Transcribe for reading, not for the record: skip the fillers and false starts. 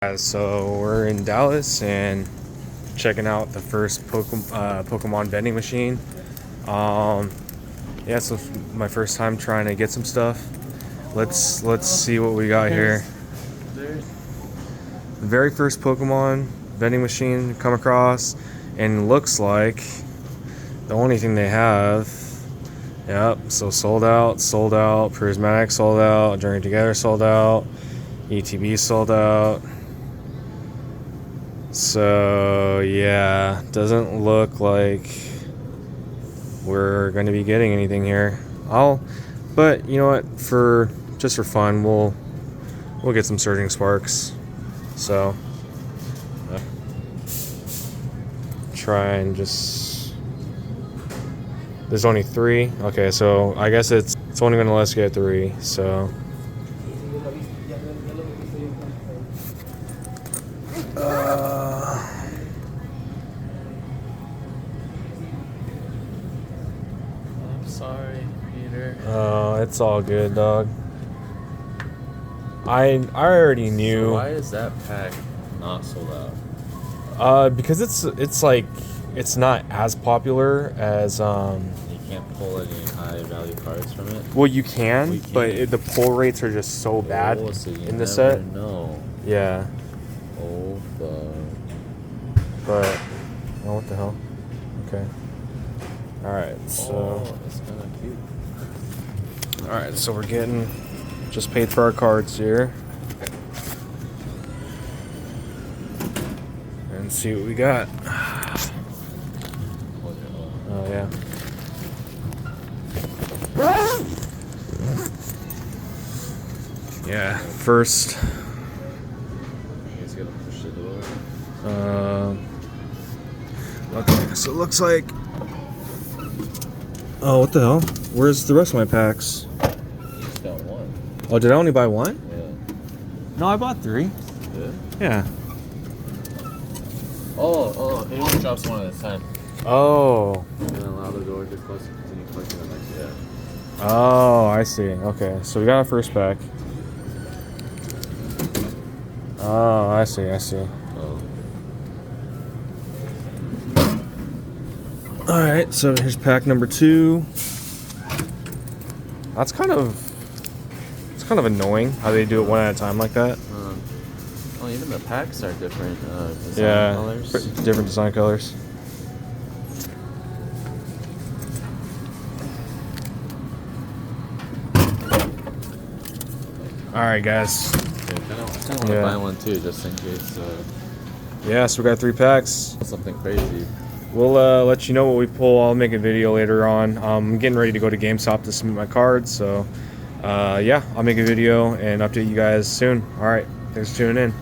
Guys, so we're in Dallas and checking out the first Pokemon vending machine. Yeah, so it's my first time trying to get some stuff. Let's see what we got here. The very first Pokemon vending machine come across, and looks like the only thing they have. Yep, so sold out. Prismatic sold out. Journey Together sold out. ETB sold out. So yeah, doesn't look like we're going to be getting anything here. But you know what? Just for fun, we'll get some Surging Sparks. So try and just. There's only 3. Okay, so I guess it's only going to let us get 3. So. I'm sorry, Peter. It's all good, dog. I already knew. So why is that pack not sold out? Because it's like it's not as popular as You can't pull any high value cards from it. Well, you can, but the pull rates are just so bad So in the set. No. Yeah. Oh fuck. But oh, what the hell? Okay. All right. So. Oh, it's kind of cute. All right. So we're getting just paid for our cards here, and see what we got. Oh yeah. Yeah. First. He's gonna push it over. Okay, so it looks like. Oh, what the hell? Where's the rest of my packs? You just got one. Oh, did I only buy one? Yeah. No, I bought 3. Good. Yeah. Oh, it only drops one at a time. Oh. And allow the door to close and continue collecting the next. Yeah. Oh, I see. Okay, so we got our first pack. Oh, I see. Oh. All right, so here's pack number 2. It's kind of annoying how they do it one at a time like that. Well, even the packs are different design colors. Different design colors. All right, guys. I kind of want to buy one too, just in case. Yeah, so we got 3 packs. Something crazy. We'll let you know what we pull. I'll make a video later on. I'm getting ready to go to GameStop to submit my cards. So, yeah, I'll make a video and update you guys soon. All right, thanks for tuning in.